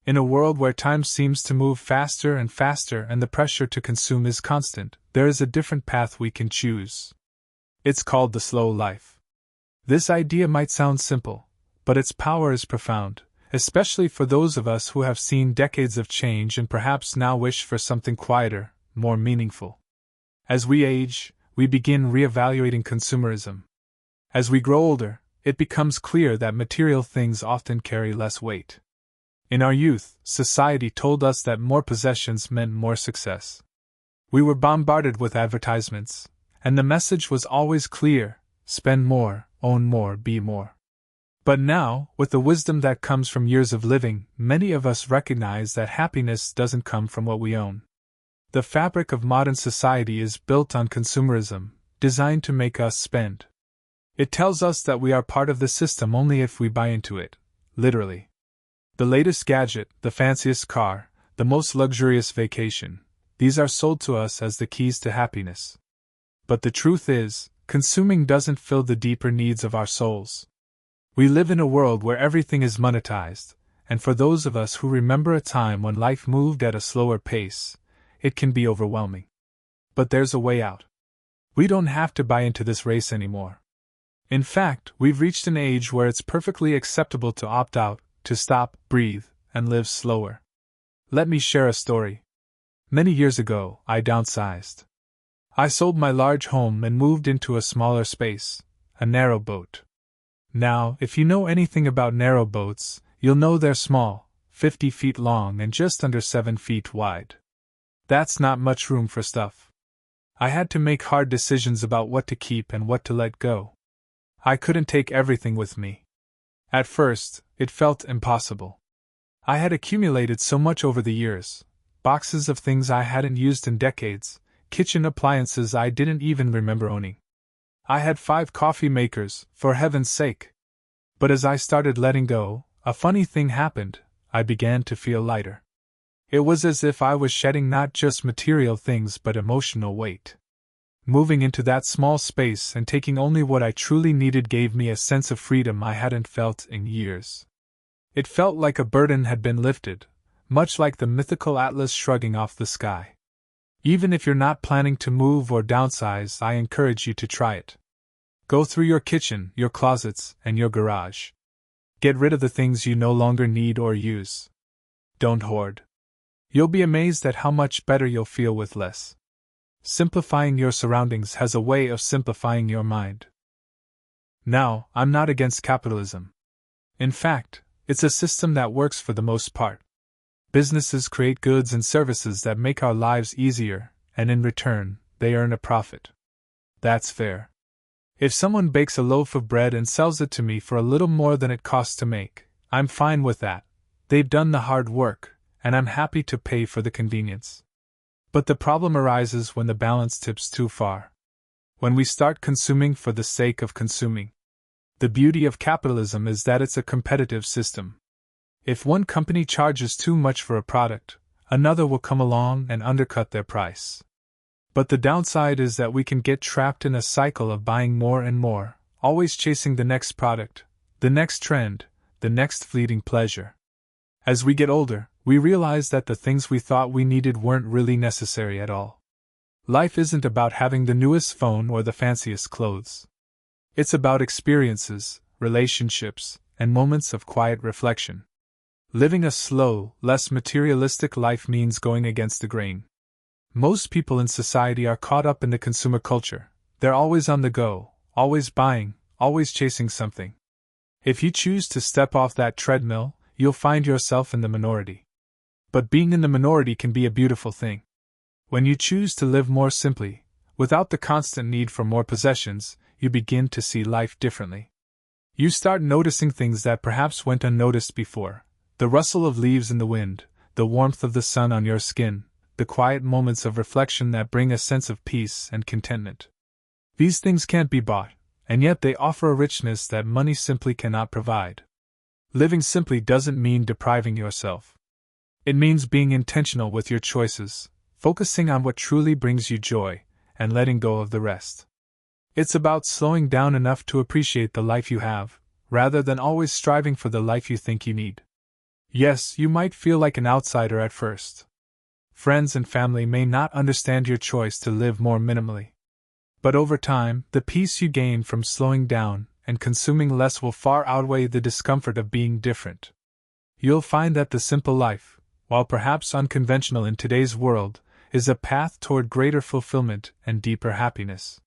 In a world where time seems to move faster and faster and the pressure to consume is constant, there is a different path we can choose. It's called the slow life. This idea might sound simple, but its power is profound, especially for those of us who have seen decades of change and perhaps now wish for something quieter, more meaningful. As we age, we begin reevaluating consumerism. As we grow older, it becomes clear that material things often carry less weight. In our youth, society told us that more possessions meant more success. We were bombarded with advertisements, and the message was always clear: spend more, own more, be more. But now, with the wisdom that comes from years of living, many of us recognize that happiness doesn't come from what we own. The fabric of modern society is built on consumerism, designed to make us spend. It tells us that we are part of the system only if we buy into it, literally. The latest gadget, the fanciest car, the most luxurious vacation, these are sold to us as the keys to happiness. But the truth is, consuming doesn't fill the deeper needs of our souls. We live in a world where everything is monetized, and for those of us who remember a time when life moved at a slower pace, it can be overwhelming. But there's a way out. We don't have to buy into this race anymore. In fact, we've reached an age where it's perfectly acceptable to opt out, to stop, breathe, and live slower. Let me share a story. Many years ago, I downsized. I sold my large home and moved into a smaller space, a narrow boat. Now, if you know anything about narrow boats, you'll know they're small, 50 feet long and just under 7 feet wide. That's not much room for stuff. I had to make hard decisions about what to keep and what to let go. I couldn't take everything with me. At first, it felt impossible. I had accumulated so much over the years: boxes of things I hadn't used in decades, kitchen appliances I didn't even remember owning. I had 5 coffee makers, for heaven's sake. But as I started letting go, a funny thing happened: I began to feel lighter. It was as if I was shedding not just material things but emotional weight. Moving into that small space and taking only what I truly needed gave me a sense of freedom I hadn't felt in years. It felt like a burden had been lifted, much like the mythical Atlas shrugging off the sky. Even if you're not planning to move or downsize, I encourage you to try it. Go through your kitchen, your closets, and your garage. Get rid of the things you no longer need or use. Don't hoard. You'll be amazed at how much better you'll feel with less. Simplifying your surroundings has a way of simplifying your mind. Now, I'm not against capitalism. In fact, it's a system that works for the most part. Businesses create goods and services that make our lives easier, and in return, they earn a profit. That's fair. If someone bakes a loaf of bread and sells it to me for a little more than it costs to make, I'm fine with that. They've done the hard work, and I'm happy to pay for the convenience. But the problem arises when the balance tips too far. When we start consuming for the sake of consuming. The beauty of capitalism is that it's a competitive system. If one company charges too much for a product, another will come along and undercut their price. But the downside is that we can get trapped in a cycle of buying more and more, always chasing the next product, the next trend, the next fleeting pleasure. As we get older, we realize that the things we thought we needed weren't really necessary at all. Life isn't about having the newest phone or the fanciest clothes. It's about experiences, relationships, and moments of quiet reflection. Living a slow, less materialistic life means going against the grain. Most people in society are caught up in the consumer culture. They're always on the go, always buying, always chasing something. If you choose to step off that treadmill, you'll find yourself in the minority. But being in the minority can be a beautiful thing. When you choose to live more simply, without the constant need for more possessions, you begin to see life differently. You start noticing things that perhaps went unnoticed before: the rustle of leaves in the wind, the warmth of the sun on your skin, the quiet moments of reflection that bring a sense of peace and contentment. These things can't be bought, and yet they offer a richness that money simply cannot provide. Living simply doesn't mean depriving yourself. It means being intentional with your choices, focusing on what truly brings you joy, and letting go of the rest. It's about slowing down enough to appreciate the life you have, rather than always striving for the life you think you need. Yes, you might feel like an outsider at first. Friends and family may not understand your choice to live more minimally. But over time, the peace you gain from slowing down and consuming less will far outweigh the discomfort of being different. You'll find that the simple life, while perhaps unconventional in today's world, is a path toward greater fulfillment and deeper happiness.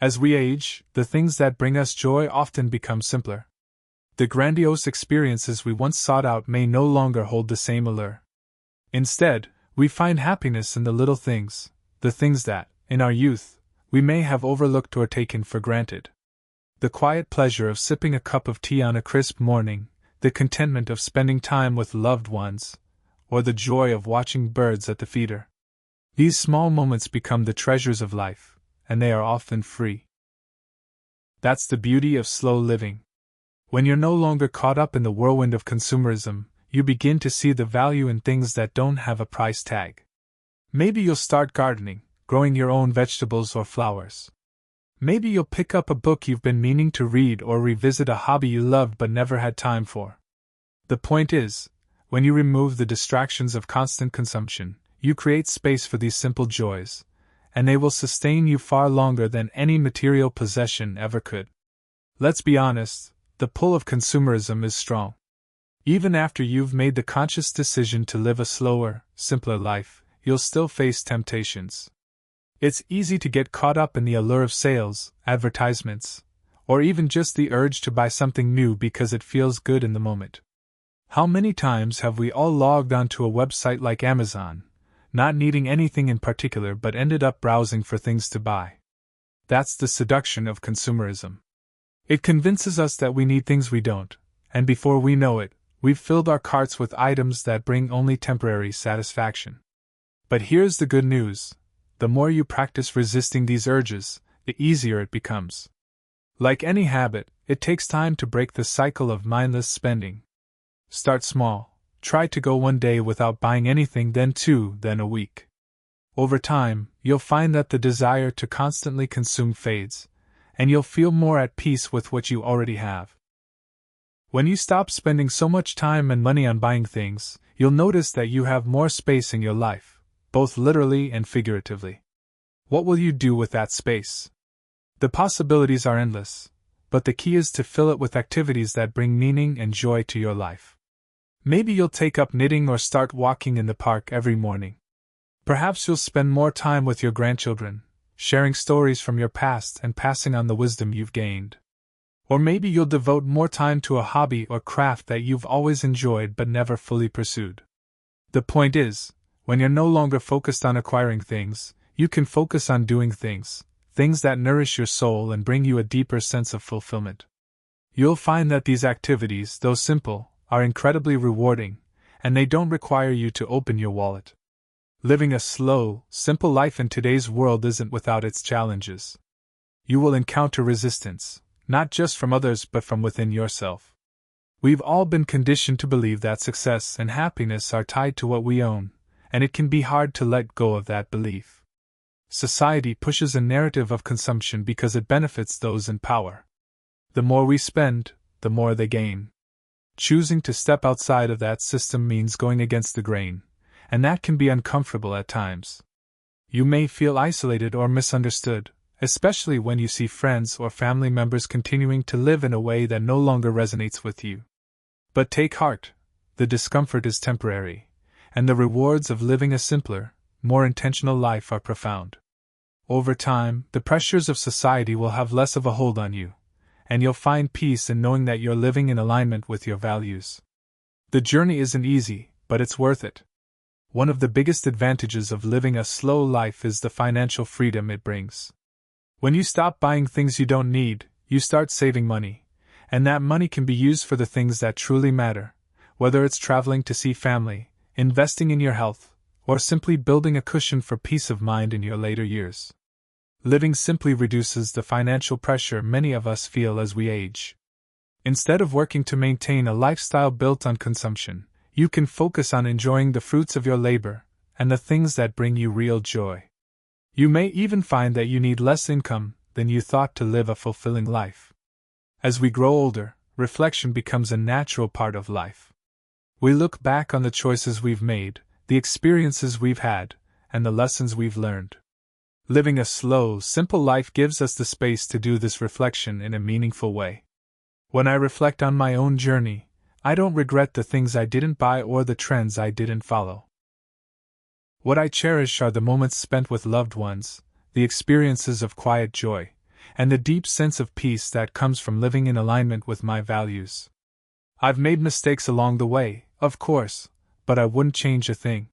As we age, the things that bring us joy often become simpler. The grandiose experiences we once sought out may no longer hold the same allure. Instead, we find happiness in the little things, the things that, in our youth, we may have overlooked or taken for granted. The quiet pleasure of sipping a cup of tea on a crisp morning, the contentment of spending time with loved ones, or the joy of watching birds at the feeder. These small moments become the treasures of life, and they are often free. That's the beauty of slow living. When you're no longer caught up in the whirlwind of consumerism, you begin to see the value in things that don't have a price tag. Maybe you'll start gardening, growing your own vegetables or flowers. Maybe you'll pick up a book you've been meaning to read or revisit a hobby you loved but never had time for. The point is, when you remove the distractions of constant consumption, you create space for these simple joys, and they will sustain you far longer than any material possession ever could. Let's be honest, the pull of consumerism is strong. Even after you've made the conscious decision to live a slower, simpler life, you'll still face temptations. It's easy to get caught up in the allure of sales, advertisements, or even just the urge to buy something new because it feels good in the moment. How many times have we all logged onto a website like Amazon, not needing anything in particular but ended up browsing for things to buy? That's the seduction of consumerism. It convinces us that we need things we don't, and before we know it, we've filled our carts with items that bring only temporary satisfaction. But here's the good news. The more you practice resisting these urges, the easier it becomes. Like any habit, it takes time to break the cycle of mindless spending. Start small. Try to go one day without buying anything, then two, then a week. Over time, you'll find that the desire to constantly consume fades, and you'll feel more at peace with what you already have. When you stop spending so much time and money on buying things, you'll notice that you have more space in your life, both literally and figuratively. What will you do with that space? The possibilities are endless, but the key is to fill it with activities that bring meaning and joy to your life. Maybe you'll take up knitting or start walking in the park every morning. Perhaps you'll spend more time with your grandchildren, sharing stories from your past and passing on the wisdom you've gained. Or maybe you'll devote more time to a hobby or craft that you've always enjoyed but never fully pursued. The point is, when you're no longer focused on acquiring things, you can focus on doing things that nourish your soul and bring you a deeper sense of fulfillment. You'll find that these activities, though simple, are incredibly rewarding, and they don't require you to open your wallet. Living a slow, simple life in today's world isn't without its challenges. You will encounter resistance, not just from others but from within yourself. We've all been conditioned to believe that success and happiness are tied to what we own, and it can be hard to let go of that belief. Society pushes a narrative of consumption because it benefits those in power. The more we spend, the more they gain. Choosing to step outside of that system means going against the grain, and that can be uncomfortable at times. You may feel isolated or misunderstood, especially when you see friends or family members continuing to live in a way that no longer resonates with you. But take heart, the discomfort is temporary, and the rewards of living a simpler, more intentional life are profound. Over time, the pressures of society will have less of a hold on you, and you'll find peace in knowing that you're living in alignment with your values. The journey isn't easy, but it's worth it. One of the biggest advantages of living a slow life is the financial freedom it brings. When you stop buying things you don't need, you start saving money, and that money can be used for the things that truly matter, whether it's traveling to see family, investing in your health, or simply building a cushion for peace of mind in your later years. Living simply reduces the financial pressure many of us feel as we age. Instead of working to maintain a lifestyle built on consumption, you can focus on enjoying the fruits of your labor and the things that bring you real joy. You may even find that you need less income than you thought to live a fulfilling life. As we grow older, reflection becomes a natural part of life. We look back on the choices we've made, the experiences we've had, and the lessons we've learned. Living a slow, simple life gives us the space to do this reflection in a meaningful way. When I reflect on my own journey, I don't regret the things I didn't buy or the trends I didn't follow. What I cherish are the moments spent with loved ones, the experiences of quiet joy, and the deep sense of peace that comes from living in alignment with my values. I've made mistakes along the way, of course, but I wouldn't change a thing.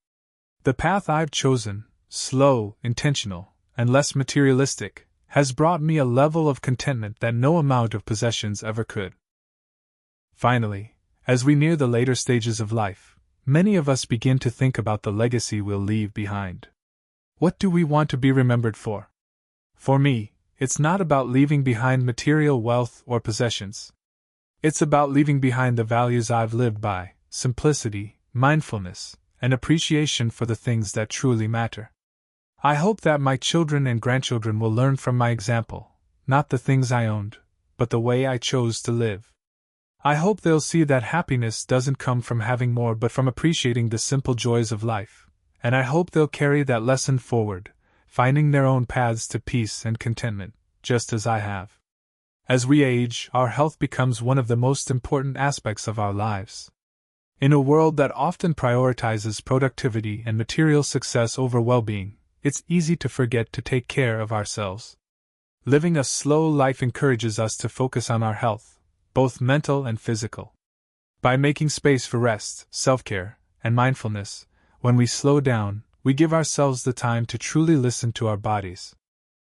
The path I've chosen, slow, intentional, and less materialistic, has brought me a level of contentment that no amount of possessions ever could. Finally, as we near the later stages of life, many of us begin to think about the legacy we'll leave behind. What do we want to be remembered for? For me, it's not about leaving behind material wealth or possessions. It's about leaving behind the values I've lived by: simplicity, mindfulness, and appreciation for the things that truly matter. I hope that my children and grandchildren will learn from my example, not the things I owned, but the way I chose to live. I hope they'll see that happiness doesn't come from having more but from appreciating the simple joys of life, and I hope they'll carry that lesson forward, finding their own paths to peace and contentment, just as I have. As we age, our health becomes one of the most important aspects of our lives. In a world that often prioritizes productivity and material success over well-being, it's easy to forget to take care of ourselves. Living a slow life encourages us to focus on our health, both mental and physical. By making space for rest, self-care, and mindfulness, when we slow down, we give ourselves the time to truly listen to our bodies.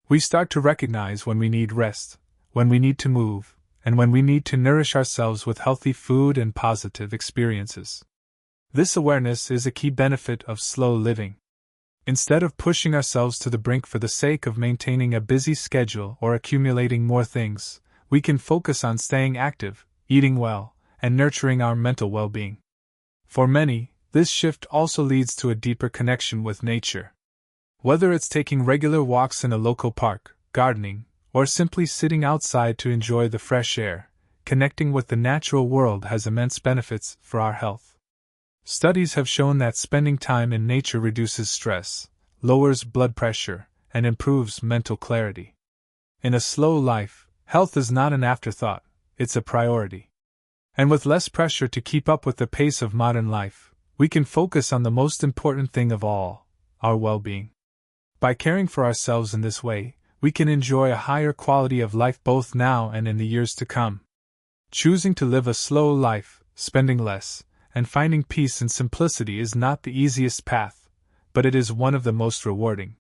We start to recognize when we need rest, when we need to move, and when we need to nourish ourselves with healthy food and positive experiences. This awareness is a key benefit of slow living. Instead of pushing ourselves to the brink for the sake of maintaining a busy schedule or accumulating more things, we can focus on staying active, eating well, and nurturing our mental well-being. For many, this shift also leads to a deeper connection with nature. Whether it's taking regular walks in a local park, gardening, or simply sitting outside to enjoy the fresh air, connecting with the natural world has immense benefits for our health. Studies have shown that spending time in nature reduces stress, lowers blood pressure, and improves mental clarity. In a slow life, health is not an afterthought, it's a priority. And with less pressure to keep up with the pace of modern life, we can focus on the most important thing of all, our well-being. By caring for ourselves in this way, we can enjoy a higher quality of life both now and in the years to come. Choosing to live a slow life, spending less, and finding peace and simplicity is not the easiest path, but it is one of the most rewarding.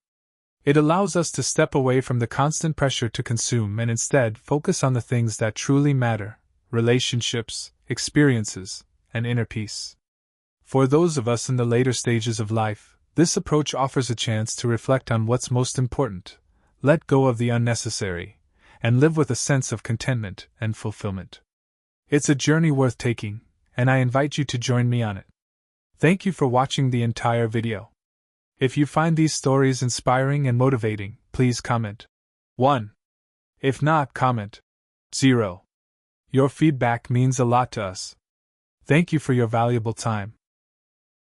It allows us to step away from the constant pressure to consume and instead focus on the things that truly matter: relationships, experiences, and inner peace. For those of us in the later stages of life, this approach offers a chance to reflect on what's most important, let go of the unnecessary, and live with a sense of contentment and fulfillment. It's a journey worth taking, and I invite you to join me on it. Thank you for watching the entire video. If you find these stories inspiring and motivating, please comment 1. If not, comment 0. Your feedback means a lot to us. Thank you for your valuable time.